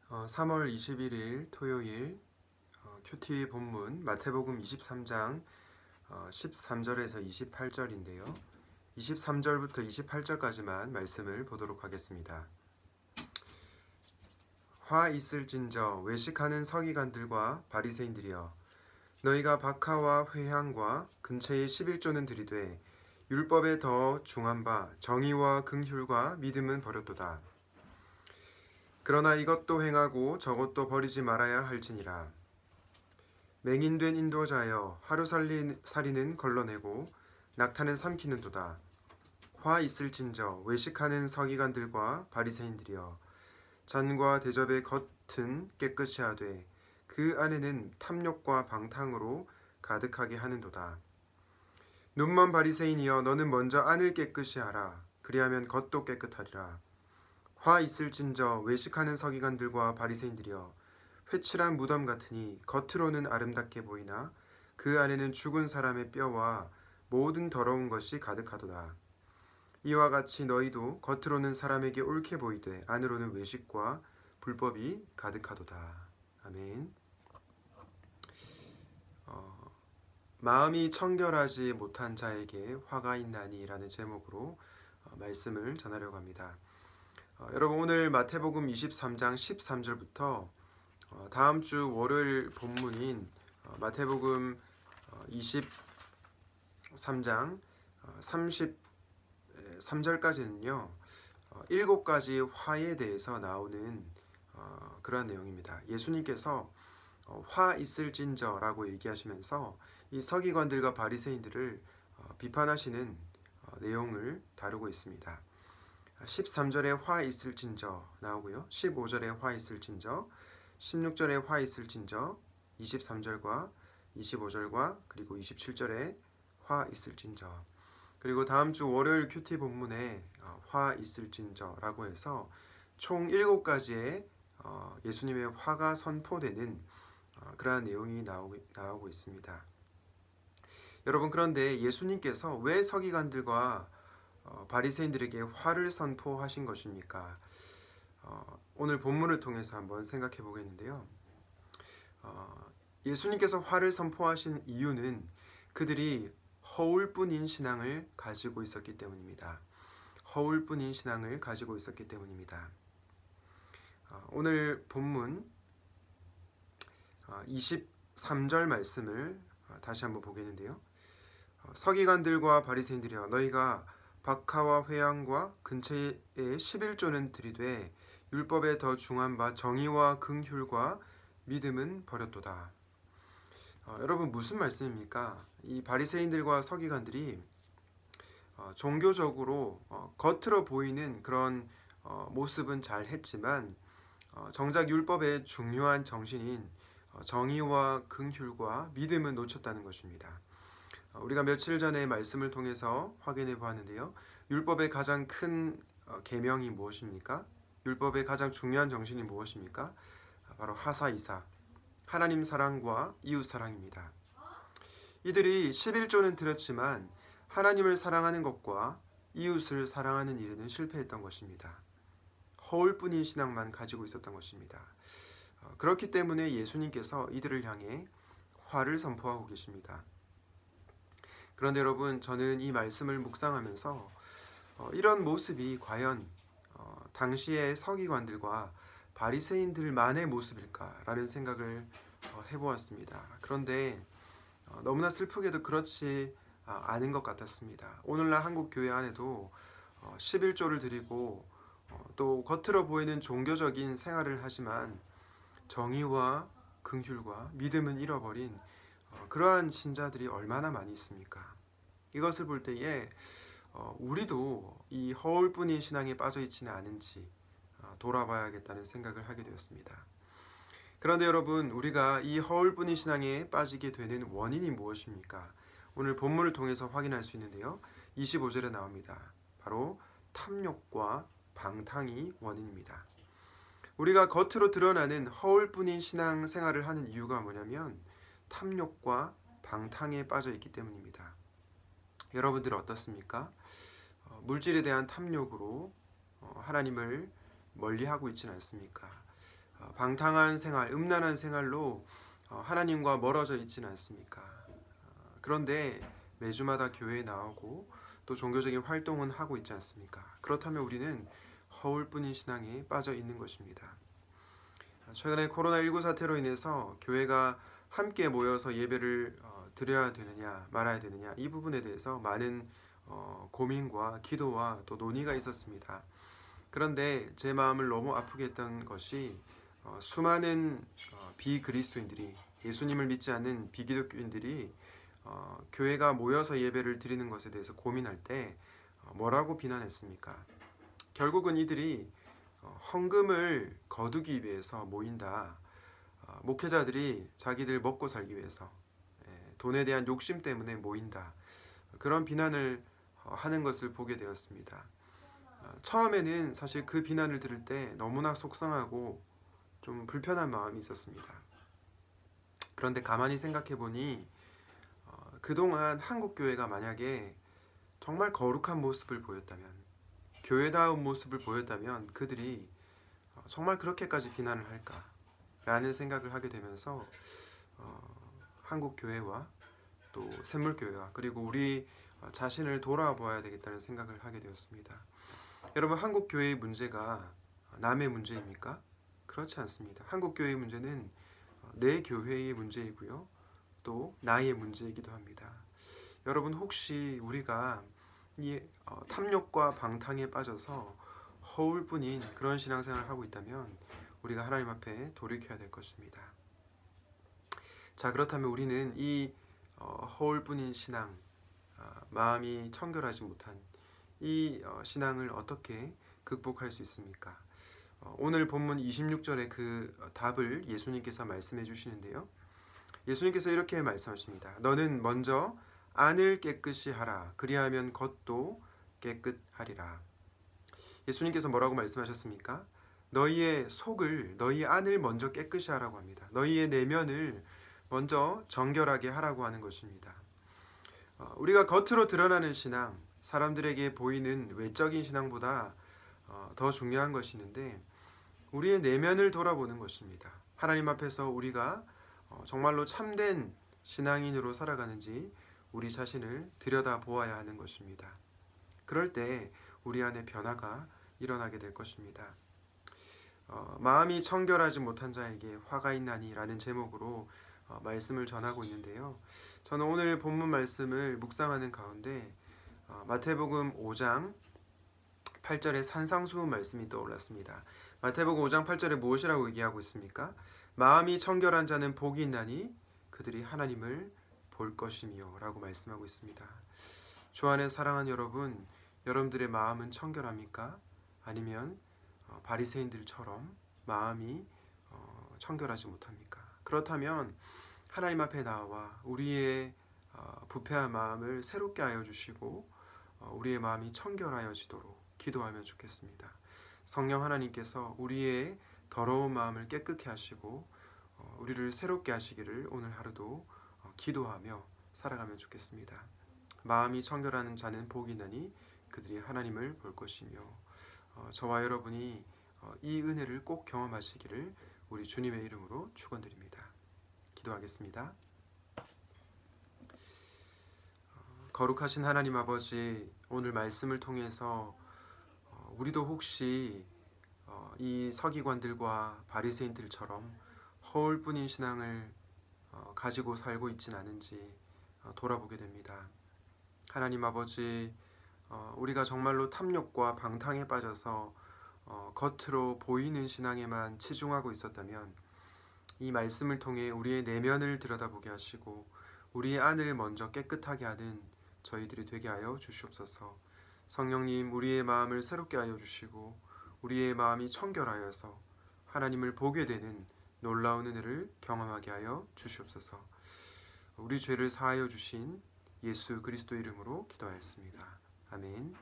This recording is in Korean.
3월 21일 토요일 큐티 본문 마태복음 23장 13절에서 28절인데요. 23절부터 28절까지만 말씀을 보도록 하겠습니다. 화 있을진저 외식하는 서기관들과 바리새인들이여, 너희가 박하와 회향과 근처에 11조는 들이되 율법에 더 중한 바 정의와 긍휼과 믿음은 버렸도다. 그러나 이것도 행하고 저것도 버리지 말아야 할지니라. 맹인된 인도자여, 하루살이는 걸러내고 낙타는 삼키는도다. 화 있을진저 외식하는 서기관들과 바리새인들이여, 잔과 대접의 겉은 깨끗이 하되 그 안에는 탐욕과 방탕으로 가득하게 하는도다. 눈먼 바리새인이여, 너는 먼저 안을 깨끗이 하라. 그리하면 겉도 깨끗하리라. 화 있을진저 외식하는 서기관들과 바리새인들이여, 회칠한 무덤 같으니 겉으로는 아름답게 보이나 그 안에는 죽은 사람의 뼈와 모든 더러운 것이 가득하도다. 이와 같이 너희도 겉으로는 사람에게 옳게 보이되 안으로는 외식과 불법이 가득하도다. 아멘. 마음이 청결하지 못한 자에게 화가 있나니 라는 제목으로 말씀을 전하려고 합니다. 여러분, 오늘 마태복음 23장 13절부터 다음 주 월요일 본문인 마태복음 23장 33절까지는요 7가지 화에 대해서 나오는 그러한 내용입니다. 예수님께서 화 있을진저라고 얘기하시면서 이 서기관들과 바리새인들을 비판하시는 내용을 다루고 있습니다. 13절에 화 있을진저 나오고요, 15절에 화 있을진저, 16절에 화 있을진저, 23절과 25절과 그리고 27절에 화 있을진저, 그리고 다음 주 월요일 큐티 본문에 화 있을진저라고 해서 총 7가지의 예수님의 화가 선포되는 그러한 내용이 나오고 있습니다. 여러분, 그런데 예수님께서 왜 서기관들과 바리새인들에게 화를 선포하신 것입니까? 오늘 본문을 통해서 한번 생각해 보겠는데요. 예수님께서 화를 선포하신 이유는 그들이 허울뿐인 신앙을 가지고 있었기 때문입니다. 허울뿐인 신앙을 가지고 있었기 때문입니다. 오늘 본문 23절 말씀을 다시 한번 보겠는데요. 서기관들과 바리새인들이여, 너희가 박하와 회향과 근처에 11조는 들이되 율법에 더 중한 바 정의와 긍휼과 믿음은 버렸도다. 여러분, 무슨 말씀입니까? 이 바리새인들과 서기관들이 종교적으로 겉으로 보이는 그런 모습은 잘 했지만 정작 율법의 중요한 정신인 정의와 긍휼과 믿음은 놓쳤다는 것입니다. 우리가 며칠 전에 말씀을 통해서 확인해 보았는데요. 율법의 가장 큰 계명이 무엇입니까? 율법의 가장 중요한 정신이 무엇입니까? 바로 하사이사, 하나님 사랑과 이웃 사랑입니다. 이들이 11조는 들었지만 하나님을 사랑하는 것과 이웃을 사랑하는 일에는 실패했던 것입니다. 허울뿐인 신앙만 가지고 있었던 것입니다. 그렇기 때문에 예수님께서 이들을 향해 화를 선포하고 계십니다. 그런데 여러분, 저는 이 말씀을 묵상하면서 이런 모습이 과연 당시의 서기관들과 바리새인들만의 모습일까라는 생각을 해보았습니다. 그런데 너무나 슬프게도 그렇지 않은 것 같았습니다. 오늘날 한국 교회 안에도 11조를 드리고 또 겉으로 보이는 종교적인 생활을 하지만 정의와 긍휼과 믿음은 잃어버린 그러한 신자들이 얼마나 많이 있습니까? 이것을 볼 때에 우리도 이 허울뿐인 신앙에 빠져 있지는 않은지 돌아봐야겠다는 생각을 하게 되었습니다. 그런데 여러분, 우리가 이 허울뿐인 신앙에 빠지게 되는 원인이 무엇입니까? 오늘 본문을 통해서 확인할 수 있는데요. 25절에 나옵니다. 바로 탐욕과 방탕이 원인입니다. 우리가 겉으로 드러나는 허울뿐인 신앙 생활을 하는 이유가 뭐냐면 탐욕과 방탕에 빠져 있기 때문입니다. 여러분들은 어떻습니까? 물질에 대한 탐욕으로 하나님을 멀리하고 있지는 않습니까? 방탕한 생활, 음란한 생활로 하나님과 멀어져 있지는 않습니까? 그런데 매주마다 교회에 나오고 또 종교적인 활동은 하고 있지 않습니까? 그렇다면 우리는 허울뿐인 신앙에 빠져 있는 것입니다. 최근에 코로나19 사태로 인해서 교회가 함께 모여서 예배를 드려야 되느냐 말아야 되느냐 이 부분에 대해서 많은 고민과 기도와 또 논의가 있었습니다. 그런데 제 마음을 너무 아프게 했던 것이 수많은 비그리스도인들이, 예수님을 믿지 않는 비기독교인들이 교회가 모여서 예배를 드리는 것에 대해서 고민할 때 뭐라고 비난했습니까? 결국은 이들이 헌금을 거두기 위해서 모인다. 목회자들이 자기들 먹고 살기 위해서 돈에 대한 욕심 때문에 모인다. 그런 비난을 하는 것을 보게 되었습니다. 처음에는 사실 그 비난을 들을 때 너무나 속상하고 좀 불편한 마음이 있었습니다. 그런데 가만히 생각해 보니 그동안 한국 교회가 만약에 정말 거룩한 모습을 보였다면, 교회다운 모습을 보였다면 그들이 정말 그렇게까지 비난을 할까? 라는 생각을 하게 되면서 한국 교회와 또 샘물교회와 그리고 우리 자신을 돌아보아야 되겠다는 생각을 하게 되었습니다. 여러분, 한국 교회의 문제가 남의 문제입니까? 그렇지 않습니다. 한국 교회의 문제는 내 교회의 문제이고요. 또 나의 문제이기도 합니다. 여러분, 혹시 우리가 이 탐욕과 방탕에 빠져서 허울뿐인 그런 신앙생활을 하고 있다면 우리가 하나님 앞에 돌이켜야 될 것입니다. 자, 그렇다면 우리는 이 허울뿐인 신앙, 마음이 청결하지 못한 이 신앙을 어떻게 극복할 수 있습니까? 오늘 본문 26절에 그 답을 예수님께서 말씀해 주시는데요. 예수님께서 이렇게 말씀하십니다. 너는 먼저 안을 깨끗이 하라. 그리하면 겉도 깨끗하리라. 예수님께서 뭐라고 말씀하셨습니까? 너희의 속을, 너희 안을 먼저 깨끗이 하라고 합니다. 너희의 내면을 먼저 정결하게 하라고 하는 것입니다. 우리가 겉으로 드러나는 신앙, 사람들에게 보이는 외적인 신앙보다 더 중요한 것이 있는데 우리의 내면을 돌아보는 것입니다. 하나님 앞에서 우리가 정말로 참된 신앙인으로 살아가는지 우리 자신을 들여다보아야 하는 것입니다. 그럴 때 우리 안에 변화가 일어나게 될 것입니다. 마음이 청결하지 못한 자에게 화가 있나니 라는 제목으로 말씀을 전하고 있는데요. 저는 오늘 본문 말씀을 묵상하는 가운데 마태복음 5장 8절의 산상수훈 말씀이 떠올랐습니다. 마태복음 5장 8절에 무엇이라고 얘기하고 있습니까? 마음이 청결한 자는 복이 있나니 그들이 하나님을 볼 것이며 라고 말씀하고 있습니다. 주 안에 사랑하는 여러분, 여러분들의 마음은 청결합니까? 아니면 바리새인들처럼 마음이 청결하지 못합니까? 그렇다면 하나님 앞에 나와 우리의 부패한 마음을 새롭게 하여 주시고 우리의 마음이 청결하여지도록 기도하면 좋겠습니다. 성령 하나님께서 우리의 더러운 마음을 깨끗게 하시고 우리를 새롭게 하시기를 오늘 하루도 기도하며 살아가면 좋겠습니다. 마음이 청결한 자는 복이 있나니 그들이 하나님을 볼 것이며 저와 여러분이 이 은혜를 꼭 경험하시기를 우리 주님의 이름으로 축원드립니다. 기도하겠습니다. 거룩하신 하나님 아버지, 오늘 말씀을 통해서 우리도 혹시 이 서기관들과 바리새인들처럼 허울뿐인 신앙을 가지고 살고 있진 않은지 돌아보게 됩니다. 하나님 아버지, 우리가 정말로 탐욕과 방탕에 빠져서 겉으로 보이는 신앙에만 치중하고 있었다면 이 말씀을 통해 우리의 내면을 들여다보게 하시고 우리의 안을 먼저 깨끗하게 하는 저희들이 되게 하여 주시옵소서. 성령님, 우리의 마음을 새롭게 하여 주시고 우리의 마음이 청결하여서 하나님을 보게 되는 놀라운 은혜를 경험하게 하여 주시옵소서. 우리 죄를 사하여 주신 예수 그리스도 이름으로 기도하였습니다. 아멘.